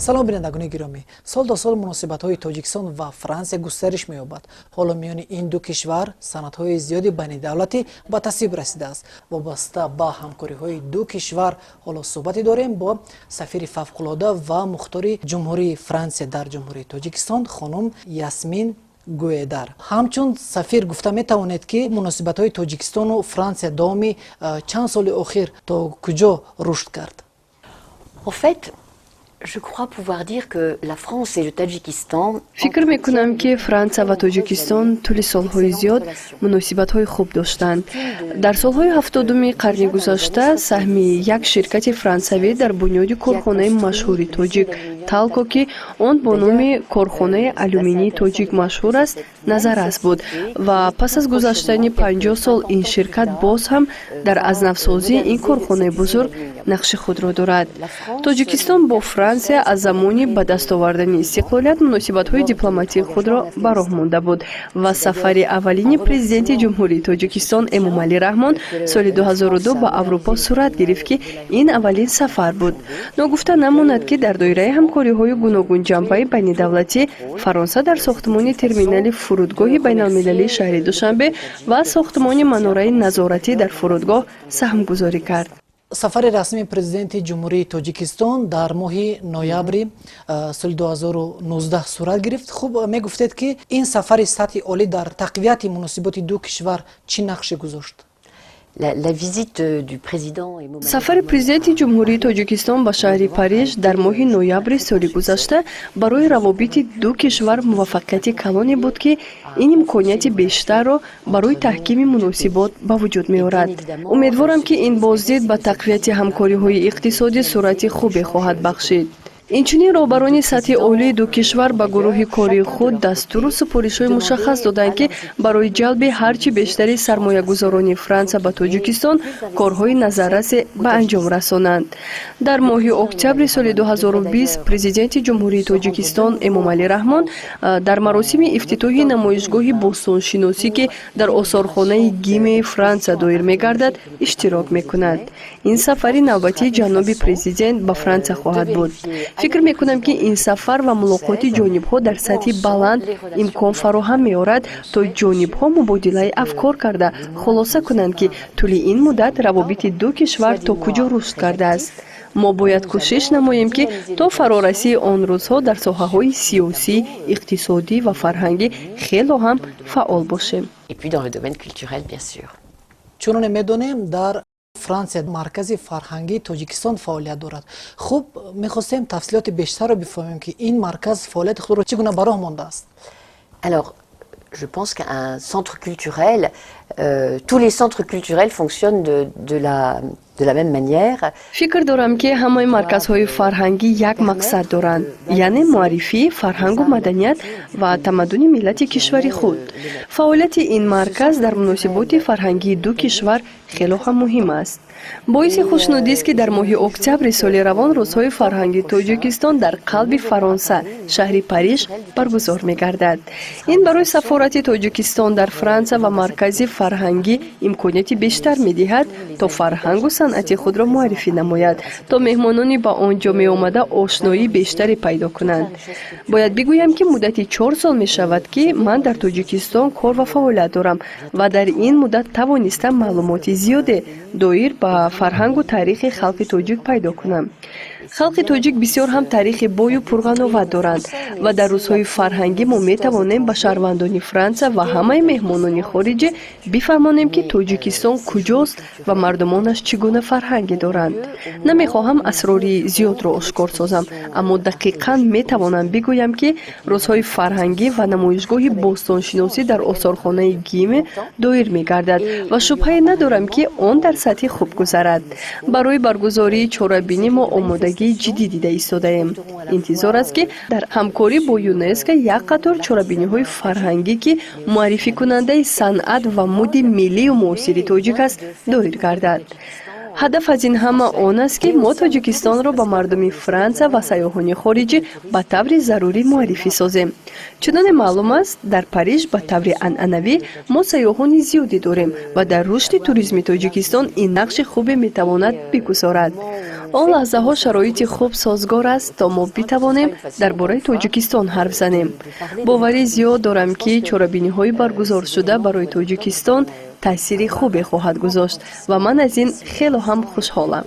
салом бинандагони гиромӣ, сол до сол муносибатҳои Тоҷикистон ва Франсия густариш меёбад. ҳоло миёни ин ду кишвар санадҳои зиёди байнидавлатӣ ба тасвиб расидааст. вобаста ба ҳамкориҳои ду кишвар ҳоло суҳбате дорем бо сафири фавкуллода ва мухтори Чумухурии Франсия дар Чумхурии Точикистон хонум Ясмин Гуедар. ҳамчун сафир гуфта метавонед ки муносибатҳои Тоҷикистону Франсия давоми чанд соли охир то куҷо рушд кард? Je crois pouvoir dire que la France et le Tajikistan фикр мекунам ки Франция ва Тоҷикистон тӯли солҳои зиёд муносибатҳои хуб доштанд. Дар солҳои 70-уми қарни гузашта саҳми як ширкати франсавӣ дар бунёди корхонаи машҳури тоҷик Талко, ки он бо номи корхонаи алюминии тоҷик машҳур аст, назаррас буд ва пас аз гузаштани 50 сол ин ширкат боз ҳам дар азнавсозии ин корхонаи бузург нақши худро дорад. Тоҷикистон бо Франсия аз замони ба даст овардани истиқлолият муносибатҳои дипломатии худро ба роҳ монда буд ва сафари аввалини президенти Чумхурии Точикистон Эмомали Раҳмон соли 2002 ба Аврупо сурат гирифт, ки ин аввалин сафар буд. Ногуфта намонад, ки дар доираи ҳамкориҳои гуногун ҷанбаи байнидавлатӣ Фаронса дар сохтмони терминали фурудгоҳи байналмилалии шаҳри Душанбе ва сохтмони манораи назоратӣ дар фурудгоҳ саҳмгузорӣ кард. сафари расмии президенти Чумхурии Точикистон дар моҳи ноябри соли 2019 сурат гирифт. хуб мегуфтед ки ин сафари сатҳи олӣ дар тақвияти муносиботи ду кишвар чӣ нақше гузошт? сафари президенти Чумхурии Точикистон ба шаҳри Париж дар моҳи ноябри соли гузашта барои равобити ду кишвар муваффақияти калоне буд, ки ин имконияти бештарро барои таҳкими муносибот ба вуҷуд меорад. умедворам, ки ин боздид ба тақвияти ҳамкориҳои иқтисодӣ сурати хубе хоҳад бахшид. инчунин роҳбарони сатҳи олии ду кишвар ба гурӯҳи кори худ дастуру супоришҳои мушаххас доданд, ки барои ҷалби ҳарчи бештари сармоягузорони Франсия ба Тоҷикистон корҳои назаррасе ба анҷом расонанд. дар моҳи октябри соли 2020 президенти Чумхурии Точикистон Эмомали Раҳмон дар маросими ифтитоҳи намоишгоҳи бостоншиносӣ, ки дар осорхонаи Гимеи Франсия доир мегардад, иштирок мекунад. ин сафари навбатии ҷаноби президент ба Франсия хоҳад буд. фикр мекунам, ки ин сафар ва мулоқоти ҷонибҳо дар сатҳи баланд имкон фароҳам меорад, то ҷонибҳо мубодилаи афкор карда хулоса кунанд, ки тӯли ин муддат равобити ду кишвар то куҷо рушд кардааст. мо бояд кӯшиш намоем, ки то фарорасии он рӯзҳо дар соҳаҳои сиёсӣ, иқтисодӣ ва фарҳангӣ хело ҳам фаъол бошем. чуноне медонем дар Франсия маркази фарҳангии Тоҷикистон фаъолият дорад. хуб мехостем тафсилоти бештарро бифаҳмем, ки ин марказ фаъолияти худро чӣ гуна ба роҳ мондааст? Je pense qu'un centre culturel, tous les centres culturels fonctionnent de la même manière. фикр дорам, ки ҳамаи марказҳои фарҳангӣ як мақсад доранд, яъне муаррифии фарҳангу маданият ва тамаддуни миллати кишвари худ. фаъолияти ин марказ дар муносиботи фарҳангии ду кишвар хело ҳам муҳим аст. боиси хушнудист, ки дар моҳи октябри соли равон рӯзҳои фарҳанги Тоҷикистон дар қалби Фаронса, шаҳри Париж баргузор мегардад. ин барои сафорати Тоҷикистон дар Франсия ва маркази фарҳангӣ имконияти бештар медиҳад, то фарҳангу санъати худро муаррифӣ намояд, то меҳмонони ба он ҷо меомада ошноии бештаре пайдо кунанд. бояд бигӯям, ки муддати 4 сол мешавад, ки ман дар Тоҷикистон кор ва фаъолият дорам ва дар ин муддат тавонистам маълумоти зиёде доир ба фарҳангу таърихи халқи тоҷик пайдо кунам. халқи тоҷик бисёр ҳам таърихи бою пурғановат доранд ва дар рӯзҳои фарҳангӣ мо метавонем ба шаҳрвандони Франсия ва ҳамаи меҳмонони хориҷӣ бифаҳмонем, ки Тоҷикистон куҷост ва мардумонаш чӣ гуна фарҳанге доранд. намехоҳам асрори зиёдро ошкор созам, аммо дақиқан метавонам бигӯям, ки рӯзҳои фарҳангӣ ва намоишгоҳи бостоншиносӣ дар осорхонаи Гиме доир мегардад ва шубҳае надорам, ки он дар сатҳи хуб гузарад. барои баргузории чорабинӣ мо омодагии ҷиддӣ дида истодаем. интизор аст, ки дар ҳамкорӣ бо ЮНЕСКО як қатор чорабиниҳои фарҳангӣ, ки муаррификунандаи санъат ва мӯди миллию муосири тоҷик аст, доир гардад. ҳадаф аз ин ҳама он аст, ки мо Тоҷикистонро ба мардуми Франсия ва сайёҳони хориҷӣ ба таври зарурӣ муаррифӣ созем. чуноне маълум аст, дар Париж ба таври анъанавӣ мо сайёҳони зиёде дорем ва дар рушди туризми Тоҷикистон ин нақши хубе метавонад бигузорад. он лаҳзаҳо шароити хуб созгор аст то мо битавонем дар бораи Тоҷикистон ҳарф занем. боварӣ зиёд дорам ки чорабиниҳои баргузоршуда барои Тоҷикистон таъсири хубе хоҳад гузошт ва ман аз ин хело ҳам хушҳолам.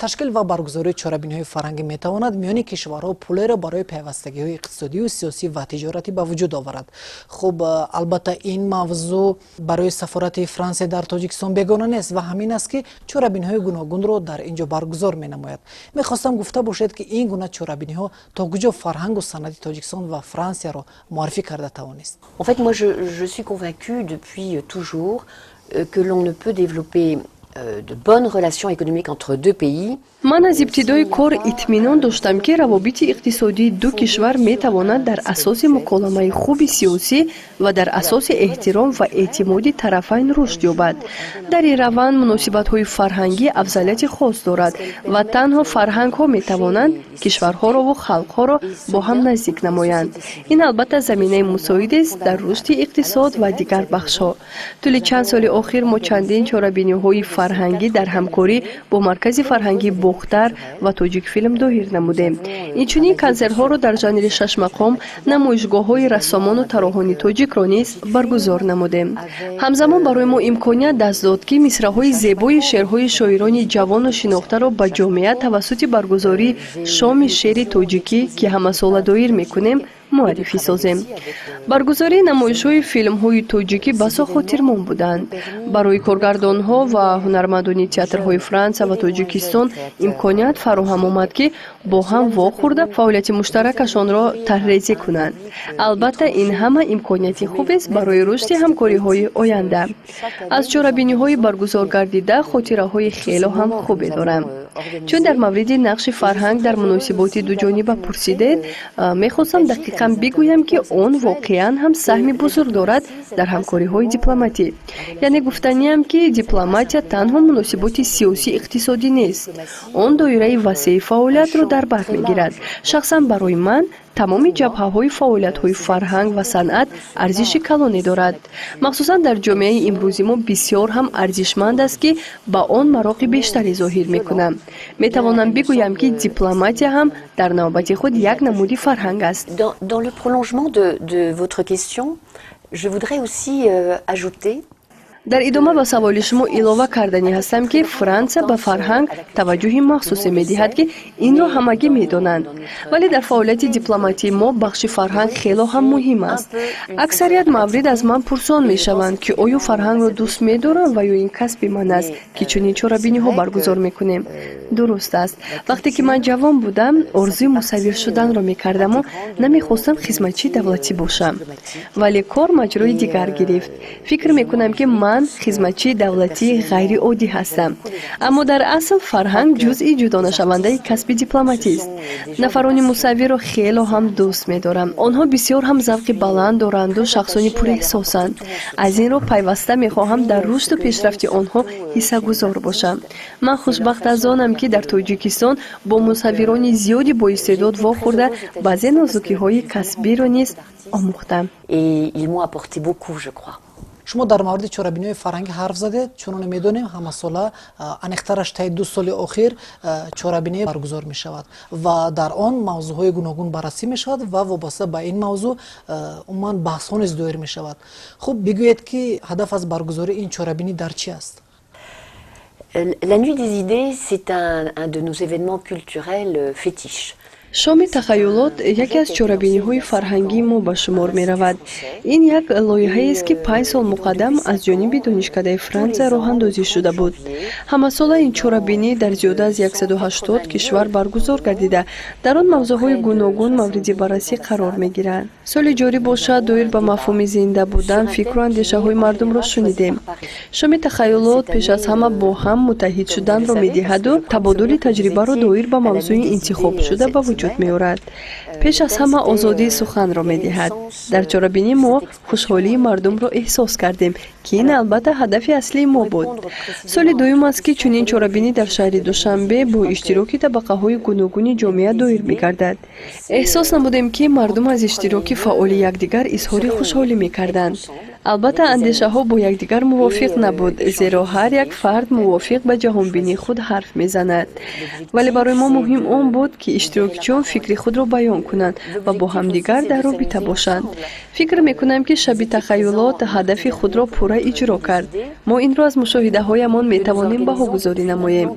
ташкил ва баргузории чорабиниҳои фарҳангӣ метавонад миёни кишварҳо пулеро барои пайвастагиҳои иқтисодию сиёсӣ ва тиҷоратӣ ба вуҷуд оварад. хуб албатта ин мавзӯъ барои сафорати Франсия дар Тоҷикистон бегона нест ва ҳамин аст ки чорабиниҳои гуногунро дар инҷо баргузор менамояд. мехостам гуфта бошед ки ин гуна чорабиниҳо то куҷо фарҳангу санъати Тоҷикистон ва Франсияро муаррифӣ карда тавонист? En fait, moi, je suis convaincue depuis toujours que l'on ne peut développer de bonnes relations économiques entre deux pays. ман аз ибтидои кор итминон доштам ки равобити иқтисодии ду кишвар метавонад дар асоси муколамаи хуби сиёсӣ ва дар асоси эҳтиром ва эътимоди тарафайн рушд ёбад. дар ин раванд муносибатҳои фарҳангӣ афзалияти хос дорад ва танҳо фарҳангҳо метавонанд кишварҳоро ву халқҳоро бо ҳам наздик намоянд. ин албатта заминаи мусоидест дар рушди иқтисод ва дигар бахшҳо. тӯли чанд соли охир мо чандин чорабиниҳои фарҳангӣ дар ҳамкорӣ бо маркази фарҳангӣ мухтар ва тоҷик филм доҳир намудем. инчунин консертҳоро дар жанри шашмақом, намоишгоҳҳои рассомону тароҳони тоҷикро низ баргузор намудем. ҳамзамон барои мо имконият даст дод ки мисраҳои зебои шеърҳои шоирони ҷавону шинохтаро ба ҷомеа тавассути баргузории шоми шеъри тоҷикӣ ки ҳамасола доир мекунем муаррифӣ созем. баргузории намоишҳои филмҳои тоҷикӣ басо хотирмон буданд. барои коргардонҳо ва ҳунармандони театрҳои Франсия ва Тоҷикистон имконият фароҳам омад ки бо ҳам вохӯрда фаъолияти муштаракашонро таррезӣ кунанд. албатта ин ҳама имконияти хубест барои рушди ҳамкориҳои оянда. аз чорабиниҳои баргузор гардида хотираҳои хело ҳам хубе дорам. чун дар мавриди нақши фарҳанг дар муносиботи дуҷониба пурсидед, мехостам дақиқан бигӯям ки он воқеан ҳам саҳми бузург дорад дар ҳамкориҳои дипломатӣ. яъне гуфтаниам ки дипломатия танҳо муносиботи сиёсӣ иқтисодӣ нест. он доираи васеъи фаъолиятро дар бар мегирад. шахсан барои ман тамоми ҷабҳаҳои фаъолиятҳои фарҳанг ва санъат арзиши калоне дорад. махсусан дар ҷомеаи имрӯзи мо бисёр ҳам арзишманд аст ки ба он мароқи бештаре зоҳир мекунам. метавонам бигӯям ки дипломатия ҳам дар навбати худ як намуди фарҳанг аст. Dans le prolongement de votre question, je voudrais aussi ajouter дар идома ба саволи шумо илова кардани ҳастам ки Франсия ба фарҳанг таваҷҷӯҳи махсусе медиҳад ки инро ҳамагӣ медонанд. вале дар фаъолияти дипломатии мо бахши фарҳанг хело ҳам муҳим аст. аксарият маврид аз ман пурсон мешаванд ки оё фарҳангро дӯст медорам ва ё ин касби ман аст ки чунин чорабиниҳо баргузор мекунем. дуруст аст. вақте ки ман ҷавон будам, орзуи мусаввир шуданро мекардаму намехостам хизматчии давлатӣ бошам. вале кор маҷрои дигар гирифт. фикр мекунам ки ман хизматчии давлатии ғайриоддӣ ҳастам. аммо дар асл фарҳанг ҷузъи ҷудонашавандаи касби дипломатист. нафарони мусаввирро хело ҳам дӯст медорам. онҳо бисёр ҳам завқи баланд доранду шахсони пурэҳсосанд. аз инро пайваста мехоҳам дар рушду пешрафти онҳо ҳиссагузор бошам. ман хушбахт аз онам ки дар Тоҷикистон бо мусаввирони зиёди боистеъдод вохӯрда баъзе нозукиҳои касбиро низ омӯхтам. et ils m'ont apporté beaucoup, je crois. шумо дар мавриди чорабиниҳои фарҳангӣ ҳарф задед. чуноне медонем ҳамасола аниқтараш таи 2 соли охир чорабинӣ баргузор мешавад ва дар он мавзӯъҳои гуногун баррасӣ мешавад ва вобаста ба ин мавзӯъ умуман баҳсҳо низ доир мешавад. хуб бигӯед ки ҳадаф аз баргузории ин чорабинӣ дар чӣ аст? La nuit des idées, c'est un de nos événements culturels fétiches. шоми тахайюлот яке аз чорабиниҳои фарҳангии мо ба шумор меравад. ин як лоиҳаест ки 5 сол муқаддам аз ҷониби донишкадаи Франсия роҳандозӣ шуда буд. ҳамасола ин чорабинӣ дар зиёда аз 180 кишвар баргузор гардида, дар он мавзӯъҳои гуногун мавриди баррасӣ қарор мегиранд. соли ҷорӣ бошад доир ба мафҳуми зинда будан фикру андешаҳои мардумро шунидем. шоми тахайюлот пеш аз ҳама бо ҳам муттаҳид шуданро медиҳаду табодули таҷрибаро доир ба мавзӯи интихобшуда ба вуҷуд меорад. пеш аз ҳама озодии суханро медиҳад. дар чорабинӣ мо хушҳолии мардумро эҳсос кардем ки ин албатта ҳадафи аслии мо буд. соли дуюм аст ки чунин чорабинӣ дар шаҳри Душанбе бо иштироки табақаҳои гуногуни ҷомеа доир мегардад. эҳсос намудем ки мардум аз иштироки фаъоли якдигар изҳори хушҳолӣ мекарданд. албатта андешаҳо бо якдигар мувофиқ набуд, зеро ҳар як фард мувофиқ ба ҷаҳонбинии худ ҳарф мезанад. Вале барои мо муҳим он буд, ки иштирокчиён фикри худро баён кунанд ва бо ҳамдигар дар робита бошанд. фикр мекунам, ки шаби тахайюлот ҳадафи худро пурра иҷро кард. мо инро аз мушоҳидаҳоямон метавонем баҳогузорӣ намоем.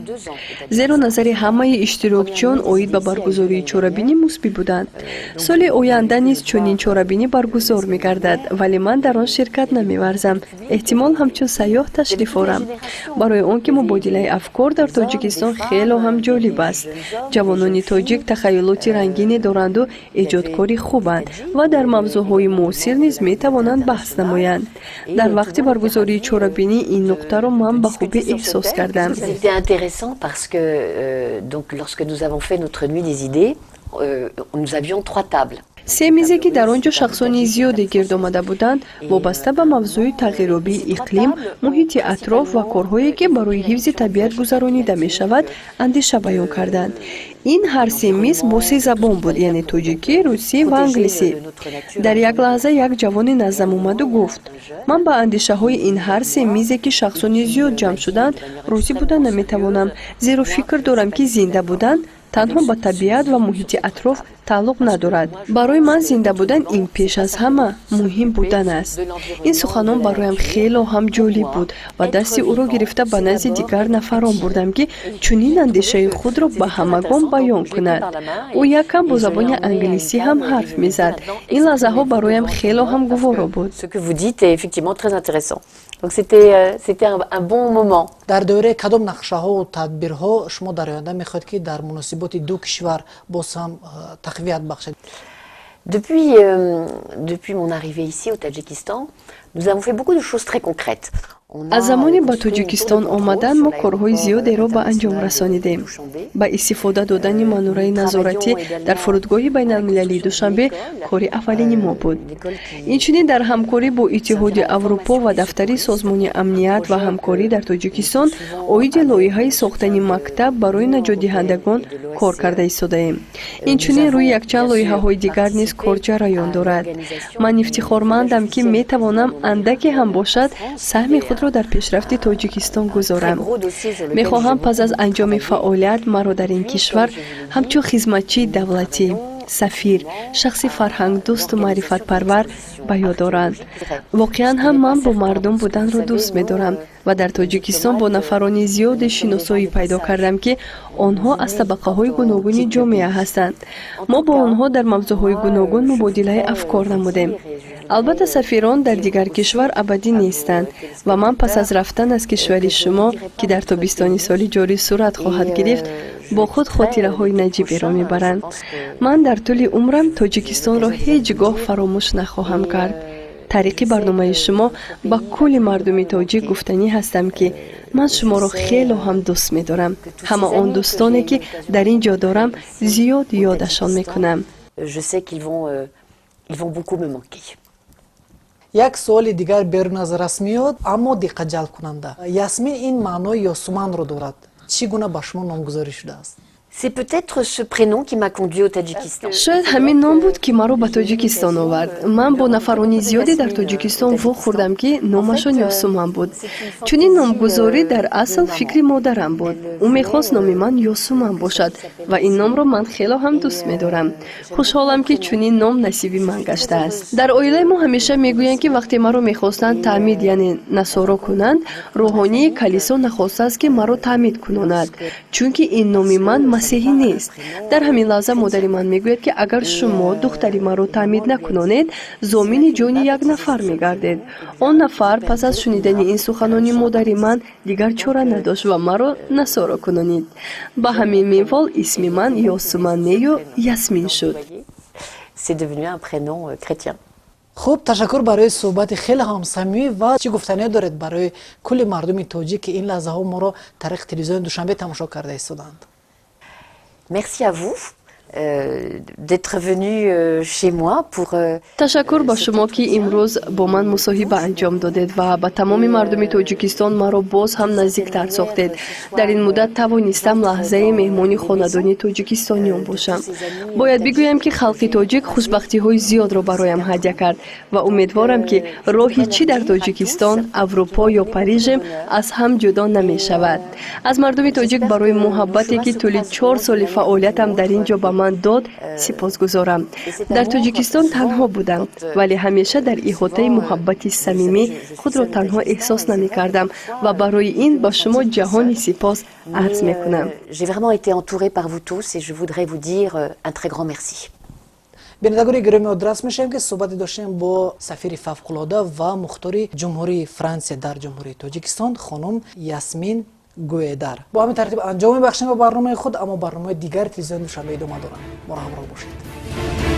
зеро назари ҳамаи иштирокчиён оид ба баргузории чорабинӣ мусбит буданд. соли оянда низ чунин чорабинӣ баргузор мегардад, вале ман дар он ширкат намеварзам. эҳтимол ҳамчун сайёҳ ташриф орам. барои он ки мубодилаи афкор дар Тоҷикистон хело ҳам ҷолиб аст. ҷавонони тоҷик тахайюлоти рангине доранду эҷодкори хубанд ва дар мавзӯъҳои муосир низ метавонанд баҳс намоянд. дар вақти баргузории чорабинӣ ин нуқтаро ман ба хубӣ эҳсос кардам. C'était intéressant parce que donc lorsque nous avons fait notre nuit des idées, nous avions 3 tables. се мизе ки дар он ҷо шахсони зиёде гирд омада буданд, вобаста ба мавзӯи тағйирёбии иқлим, муҳити атроф ва корҳое ки барои ҳифзи табиат гузаронида мешавад, андеша баён карданд. ин ҳар се миз бо 3 забон буд, яъне тоҷикӣ, русӣ ва англисӣ. дар як лаҳза як ҷавони наздам омаду гуфт: ман ба андешаҳои ин ҳар се мизе ки шахсони зиёд ҷамъ шуданд розӣ будан наметавонам, зеро фикр дорам ки зинда будан танҳо ба табиат ва муҳити атроф тааллуқ надорад. барои ман зинда будан ин пеш аз ҳама муҳим будан аст. ин суханон бароям хело ҳам ҷолиб буд ва дасти ӯро гирифта ба назди дигар нафарон бурдам, ки чунин андешаи худро ба ҳамагон баён кунад. ӯ якам бо забони англисӣ ҳам ҳарф мезад. ин лаҳзаҳо бароям хело ҳам гуворо буд. Ce que vous dites est effectivement très intéressant. Donc c'était un bon moment. дар доираи кадом нақшаҳо ва тадбирҳо шумо дар оянда мехоҳед ки дар муносиботи ду кишвар боз ҳам тақвият бахшед? Depuis mon arrivée ici au Tajikistan, nous avons fait beaucoup de choses très concrètes. аз замони ба Тоҷикистон омадан мо корҳои зиёдеро ба анҷом расонидем. ба истифода додани манораи назоратӣ дар фурудгоҳи байналмилалии Душанбе кори аввалини мо буд. инчунин дар ҳамкорӣ бо Иттиҳоди Аврупо ва дафтари Созмони амният ва ҳамкорӣ дар Тоҷикистон оиди лоиҳаи сохтани мактаб барои наҷотдиҳандагон кор карда истодаем. инчунин рӯи якчанд лоиҳаҳои дигар низ кор ҷараён дорад. ман ифтихормандам, ки метавонам андаке ҳам бошад саҳми худро дар пешрафти Тоҷикистон гузорам. мехоҳам пас аз анҷоми фаъолият маро дар ин кишвар ҳамчун хизматчии давлатӣ, сафир, шахси фарҳангдӯсту маърифатпарвар ба ёд оранд. воқеан ҳам ман бо мардум буданро дӯст медорам ва дар Тоҷикистон бо нафарони зиёде шиносоӣ пайдо кардам, ки онҳо аз табақаҳои гуногуни ҷомеа ҳастанд. мо бо онҳо дар мавзӯъҳои гуногун мубодилаи афкор намудем. албатта сафирон дар дигар кишвар абадӣ нестанд ва ман пас аз рафтан аз кишвари шумо, ки дар тобистони соли ҷорӣ сурат хоҳад гирифт, бо худ хотираҳои наҷиберо мебаранд. ман дар тӯли умрам Тоҷикистонро ҳеҷ гоҳ фаромӯш нахоҳам кард. тариқи барномаи шумо ба кулли мардуми тоҷик гуфтанӣ ҳастам, ки ман шуморо хело ҳам дӯст медорам. ҳама он дӯстоне ки дар ин ҷо дорам зиёд ёдашон мекунам. Je sais qu'ils vont beaucoup me manquer. як суоли дигар берун аз расмиёт, аммо диққатҷалбкунанда. ясмин ин маънои ёсуманро дорад. чӣ гуна ба шумо номгузорӣ шудааст? C'est peut-être ce prénom qui m'a conduit au Tadjikistan. шояд ҳамин ном буд, ки маро ба Тоҷикистон овард. ман бо нафарони зиёде дар Тоҷикистон вохӯрдам, ки номашон Ёсуман буд. чунин номгузорӣ дар асл фикри модарам буд. ӯ мехост номи ман Ёсуман бошад ва ин номро ман хело ҳам дӯст медорам. хушҳолам, ки чунин ном насиби ман гаштааст. дар оилаи мо ҳамеша мегӯянд, ки вақте маро мехостанд таъмид, яъне насоро кунанд, рӯҳонии калисо нахостааст, ки маро таъмид кунонад, чунки ин номи ман масеҳӣ нест. дар ҳамин лаҳза модари ман мегӯяд, ки агар шумо духтари маро таъмид накунонед, зомини ҷони як нафар мегардед. он нафар пас аз шунидани ин суханони модари ман дигар чора надошт ва маро насоро кунонид. ба ҳамин минвол исми ман Ёсуман нею Ясмин шуд. C'est devenu un prénom chrétien. хуб, ташаккур барои суҳбати хеле ҳам самимӣ ва чӣ гуфтание доред барои кулли мардуми тоҷик, ки ин лаҳзаҳо моро тариқи телевизиони Душанбе тамошо карда истоданд? Merci à vous. d'être venu chez moi pour تشکر با شما که امروز با من مصاحبه انجام دادید و با تمام مردم تاجیکستان مرا باز هم نزدیکتر ساختید. در این مدت توانستم لحظه مهمانی خاندان تاجیکستانیان باشم. باید بگویم که خلق تاجیک خوشبختی های زیاد را برایم هدیه کرد و امیدوارم که راهی چی در تاجیکستان، اروپا یا پاریس از هم جدا نمی شود. از مردم تاجیک برای محبتی که طول 4 سال فعالیتم در اینجا به من داد سپاسگزارم. در تاجیکستان تنها بودم ولی همیشه در احاطه محبت صمیمی خود را تنها احساس نمی کردم و برای این با شما جهانی سپاس عرض می کنم. J'ai vraiment été entourée par vous tous et je voudrais vous dire un très grand merci. بینندگان گرامی آدرس میشیم که صحبت داشتیم با سفیر فوق‌العاده و مختاری جمهوری فرانسه در جمهوری تاجیکستان خانم یاسمین گویدار. با همین ترتیب انجام می‌بخشیم به برنامه خود، اما برنامه دیگر تلویزیون دوشنبه ادامه دارد. ما را همراه باشید.